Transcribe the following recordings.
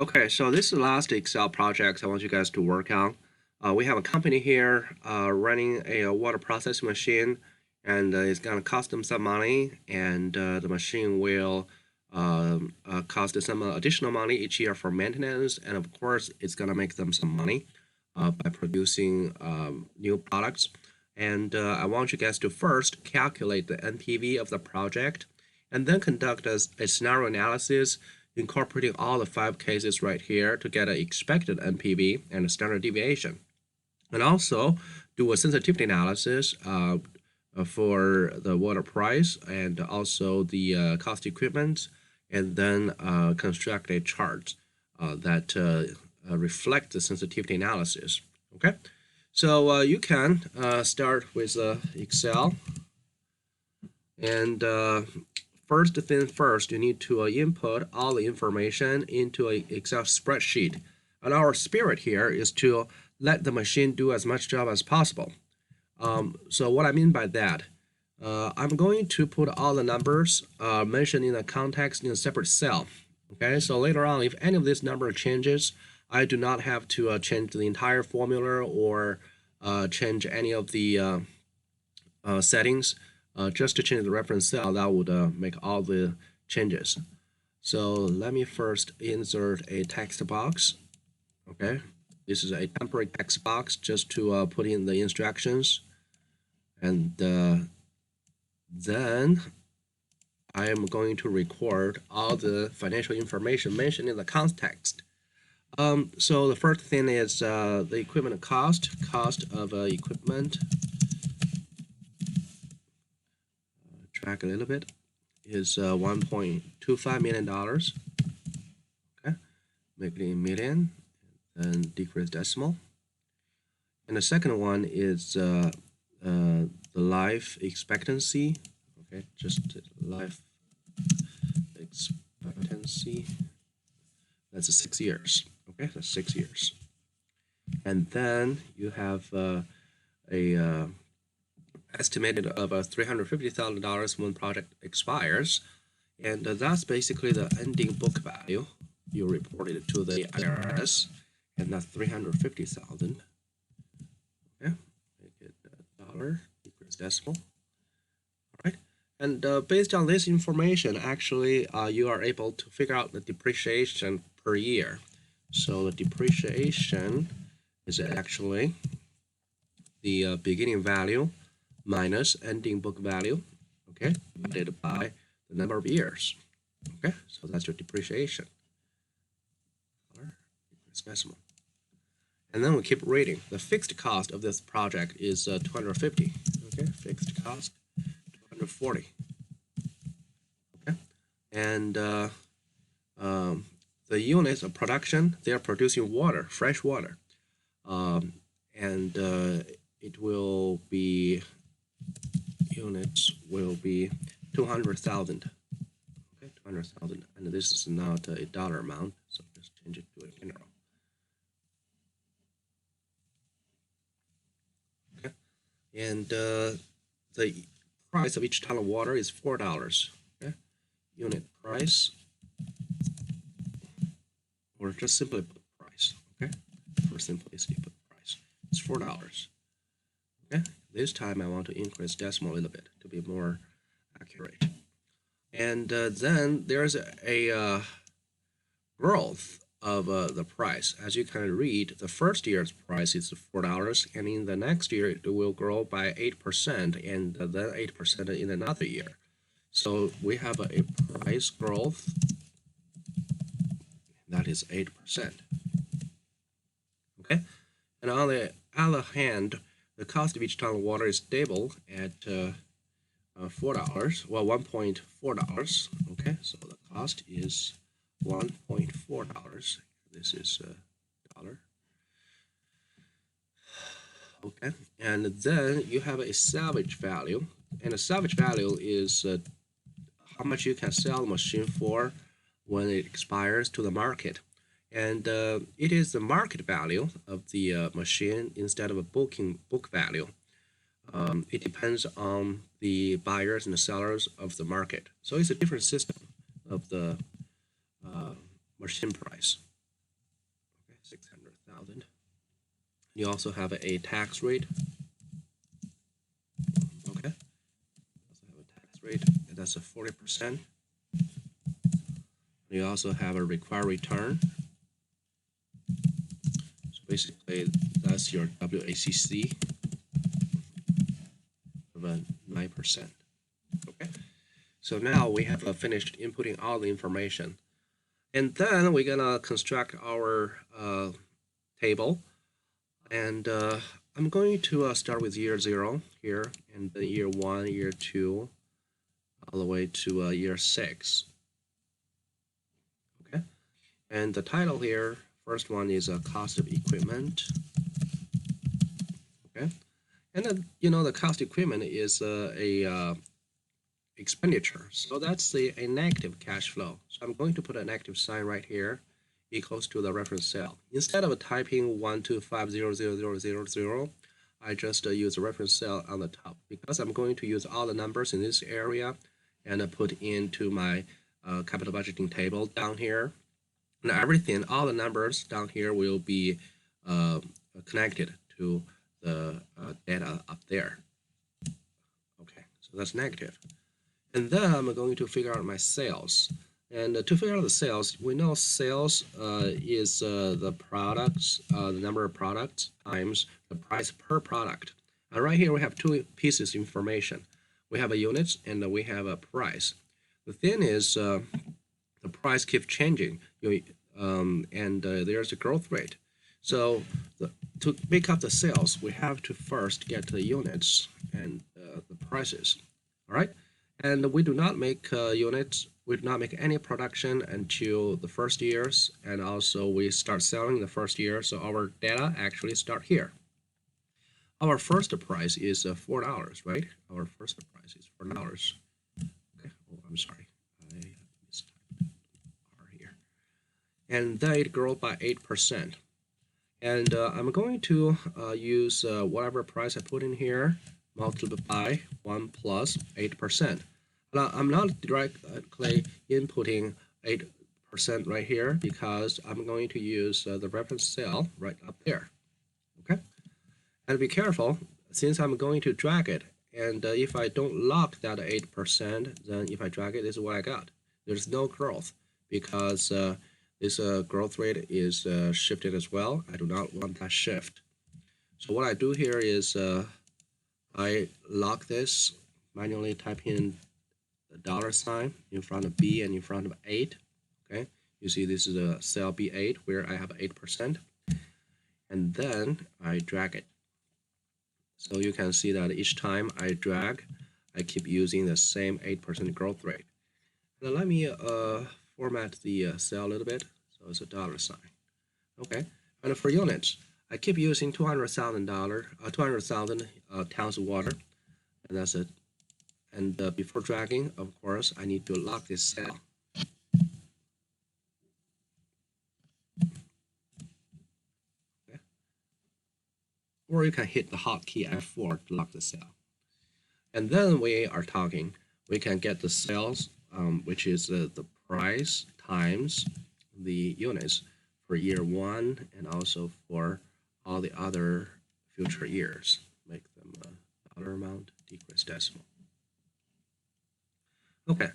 Okay, so this is the last Excel project I want you guys to work on. We have a company here running a water processing machine, and it's going to cost them some money, and the machine will cost some additional money each year for maintenance, and of course, it's going to make them some money by producing new products. And I want you guys to first calculate the NPV of the project, and then conduct a scenario analysis incorporating all the 5 cases right here to get an expected NPV and a standard deviation. And also do a sensitivity analysis for the water price and also the cost equipment, and then construct a chart that reflect the sensitivity analysis. Okay, so you can start with Excel, and first thing first, you need to input all the information into an Excel spreadsheet. And our spirit here is to let the machine do as much job as possible. So what I mean by that, I'm going to put all the numbers mentioned in the context in a separate cell. Okay, so later on, if any of this number changes, I do not have to change the entire formula or change any of the settings. Just to change the reference cell, that would make all the changes. So let me first insert a text box. Okay, this is a temporary text box just to put in the instructions, and then I am going to record all the financial information mentioned in the context. So the first thing is the equipment cost of equipment. Track a little bit is $1.25 million. Okay, make it in million and decrease decimal. And the second one is the life expectancy. Okay, just life expectancy. That's 6 years. Okay, that's 6 years. And then you have a estimated of $350,000 when project expires, and that's basically the ending book value. You reported to the IRS, and that's $350,000. Okay, make it dollar, decrease decimal. All right, and based on this information, actually, you are able to figure out the depreciation per year. So the depreciation is actually the beginning value minus ending book value, okay, divided by the number of years. Okay, so that's your depreciation. Decimal. And then we keep reading. The fixed cost of this project is 250. Okay, fixed cost 240. Okay, and the units of production, they are producing water, fresh water, and it will be units will be 200,000. Okay, 200,000, and this is not a dollar amount, so just change it to a general. Okay, and the price of each ton of water is $4. Okay, unit price, or just simply put price. Okay, for simplicity, put price. It's $4. Okay, this time I want to increase decimal a little bit to be more accurate. And then there's a growth of the price. As you can read, the first year's price is $4, and in the next year it will grow by 8%, and then 8% in another year. So we have a price growth that is 8%. Okay, and on the other hand, the cost of each ton of water is stable at $4, well, $1.4. Okay, so the cost is $1.4. This is a dollar. Okay, and then you have a salvage value, and the salvage value is how much you can sell the machine for when it expires to the market. And it is the market value of the machine instead of a book value. It depends on the buyers and the sellers of the market. So it's a different system of the machine price. $200,000. You also have a tax rate. Okay. Also have a tax rate, and that's a 40%. You also have a required return. So basically, that's your WACC of 9%. Okay. So now we have finished inputting all the information. And then we're gonna construct our table. And I'm going to start with year 0 here, and then year 1, year 2, all the way to year 6. Okay. And the title here, first one is a cost of equipment. Okay. And then, you know, the cost of equipment is a expenditure. So that's a negative cash flow. So I'm going to put a negative sign right here equals to the reference cell. Instead of typing 1250000, I just use the reference cell on the top because I'm going to use all the numbers in this area and put into my capital budgeting table down here. And everything, all the numbers down here will be connected to the data up there. Okay, so that's negative. And then I'm going to figure out my sales. And to figure out the sales, we know sales is the products, the number of products times the price per product. And right here we have two pieces of information. We have a units and we have a price. The thing is the price keeps changing, and there's a growth rate. So to make up the sales, we have to first get the units and the prices. All right. And we do not make units, we do not make any production until the first years, and also we start selling the first year, so our data actually start here. Our first price is $4, right? Our first price is $4. Okay, oh, I'm sorry, I mistyped R here. And then it grew by 8%. And I'm going to use whatever price I put in here, multiply by 1 plus 8%. Now, I'm not directly inputting 8% right here because I'm going to use the reference cell right up there. Okay, and be careful since I'm going to drag it. And if I don't lock that 8%, then if I drag it, this is what I got. There's no growth because this growth rate is shifted as well. I do not want that shift. So what I do here is I lock this, manually type in the $sign in front of B and in front of 8. Okay, you see this is a cell B8 where I have 8%, and then I drag it. So you can see that each time I drag, I keep using the same 8% growth rate. Now let me format the cell a little bit. So it's a $sign. Okay, and for units, I keep using 200,000 tons of water, and that's it. And before dragging, of course, I need to lock this cell. Okay. Or you can hit the hotkey F4 to lock the cell. And then we are talking, we can get the sales, which is the price times the units for year 1 and also for all the other future years. Make them dollar amount, decrease decimal. Okay,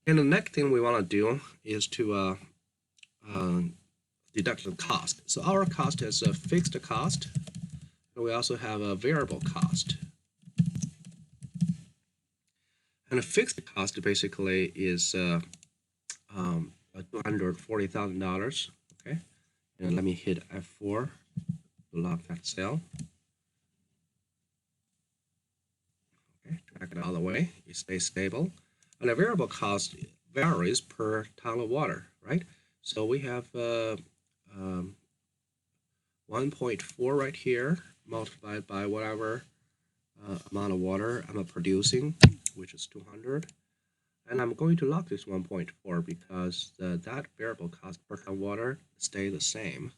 and the next thing we want to do is to deduct the cost. So our cost is a fixed cost, and we also have a variable cost. And a fixed cost basically is $240,000. Okay, and let me hit F4 to lock that cell. Okay, drag it all the way. It stays stable. And the variable cost varies per ton of water, right? So we have 1.4 right here multiplied by whatever amount of water I'm producing, which is 200. And I'm going to lock this 1.4 because that variable cost per ton of water stays the same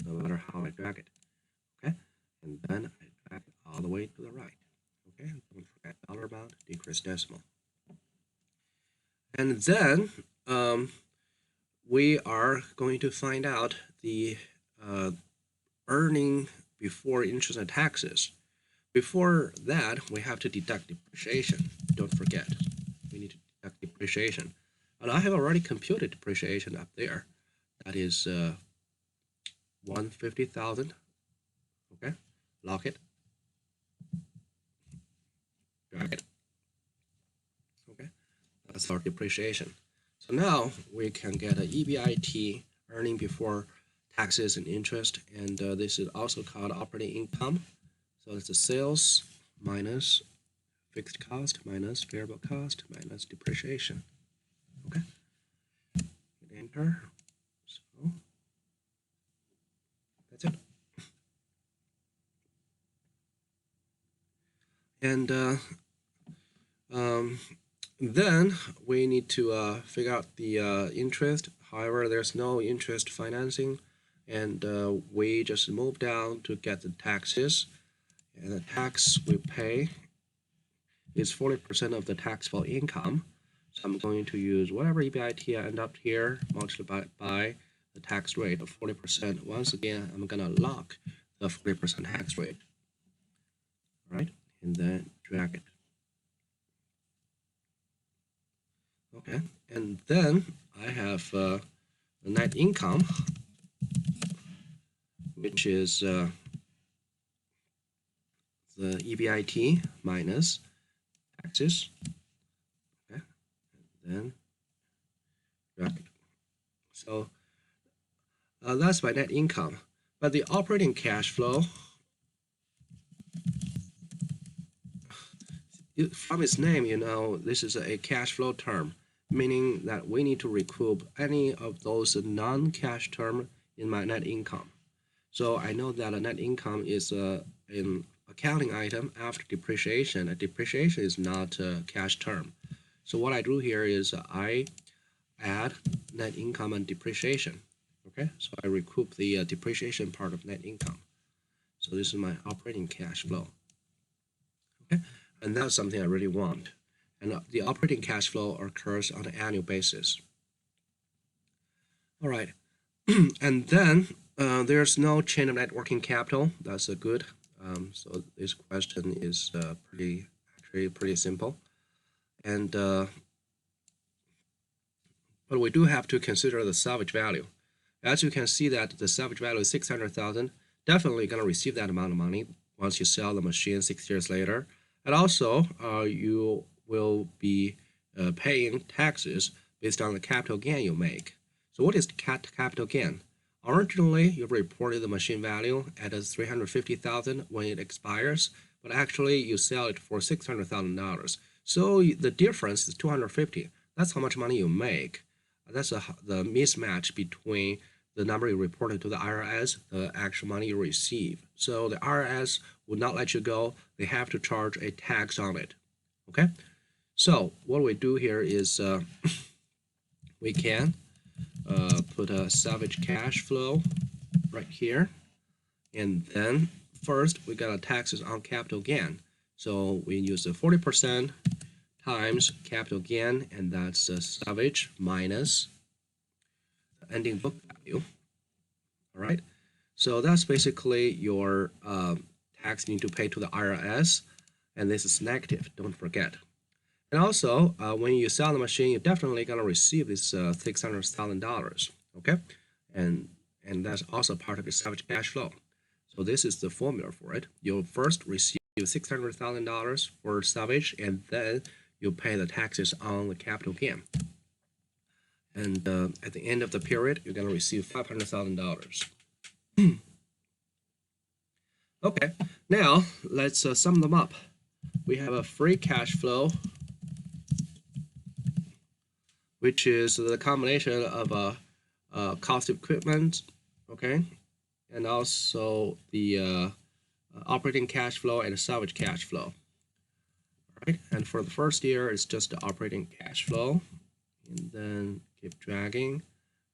no matter how I drag it. Okay, and then I drag it all the way to the right. Okay, don't forget dollar amount, decrease decimal. And then we are going to find out the earning before interest and taxes. Before that, we have to deduct depreciation. Don't forget, we need to deduct depreciation. And I have already computed depreciation up there. That is 150,000. Okay, lock it, drag it. Okay, that's our depreciation. So now we can get a EBIT, earning before taxes and interest, and this is also called operating income. So it's the sales minus fixed cost minus variable cost minus depreciation. Okay, hit enter. So that's it. And then we need to figure out the interest. However, there's no interest financing, and we just move down to get the taxes. And the tax we pay is 40% of the taxable income. So I'm going to use whatever EBIT I end up here, multiplied by the tax rate of 40%. Once again, I'm gonna lock the 40% tax rate. All right, and then drag it. Okay, and then I have the net income, which is the EBIT minus taxes. Okay, and then drag it. So that's my net income. But the operating cash flow, from its name, you know, this is a cash flow term, meaning that we need to recoup any of those non-cash term in my net income. So I know that a net income is an accounting item after depreciation. A depreciation is not a cash term. So what I do here is I add net income and depreciation. Okay, so I recoup the depreciation part of net income. So this is my operating cash flow. Okay, and that's something I really want. And the operating cash flow occurs on an annual basis. All right, and then there's no change of net working capital. That's a good. So this question is pretty simple, and but we do have to consider the salvage value. As you can see that the salvage value is 600,000. Definitely gonna receive that amount of money once you sell the machine 6 years later, and also you will be paying taxes based on the capital gain you make. So what is the capital gain? Originally, you reported the machine value at 350,000 when it expires, but actually you sell it for $600,000. So the difference is 250. That's how much money you make. That's the mismatch between the number you reported to the IRS, the actual money you receive. So the IRS would not let you go. They have to charge a tax on it. Okay. So what we do here is we can put a salvage cash flow right here, and then first we got a taxes on capital gain. So we use the 40% times capital gain, and that's salvage minus the ending book value. All right, so that's basically your tax you need to pay to the IRS, and this is negative, don't forget. And also, when you sell the machine, you're definitely gonna receive this $600,000, okay? And that's also part of your salvage cash flow. So this is the formula for it. You'll first receive $600,000 for salvage, and then you'll pay the taxes on the capital gain. And at the end of the period, you're gonna receive $500,000. Okay, now let's sum them up. We have a free cash flow, which is the combination of cost of equipment, okay, and also the operating cash flow and salvage cash flow. All right, and for the first year, it's just the operating cash flow, and then keep dragging.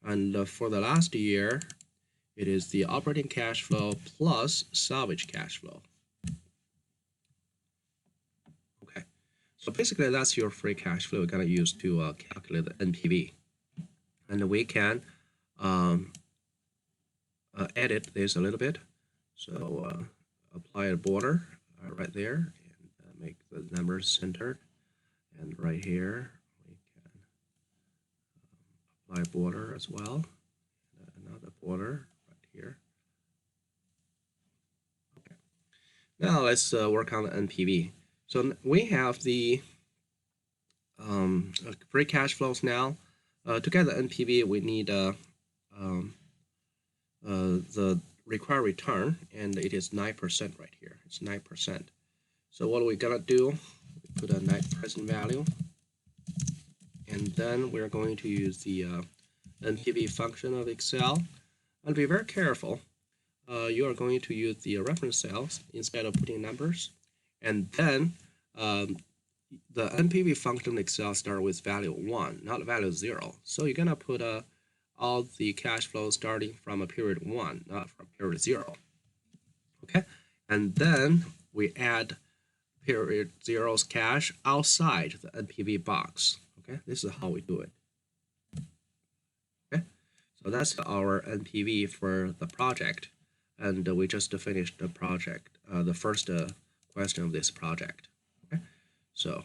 And for the last year, it is the operating cash flow plus salvage cash flow. Okay, so basically that's your free cash flow we're gonna use to calculate the NPV, and we can edit this a little bit. So apply a border right there and make the numbers centered. And right here, we can apply border as well. Another border right here. Okay. Now let's work on the NPV. So we have the free cash flows now. To get the NPV, we need the required return, and it is 9% right here. It's 9%. So what are we gonna do? We put a net present value, and then we're going to use the NPV function of Excel. And be very careful. You are going to use the reference cells instead of putting numbers, and then the NPV function in Excel start with value 1, not value 0. So you're gonna put all the cash flow starting from a period 1, not from period 0. Okay, and then we add period 0's cash outside the NPV box. Okay, this is how we do it. Okay, so that's our NPV for the project, and we just finished the project, the first question of this project. Okay, so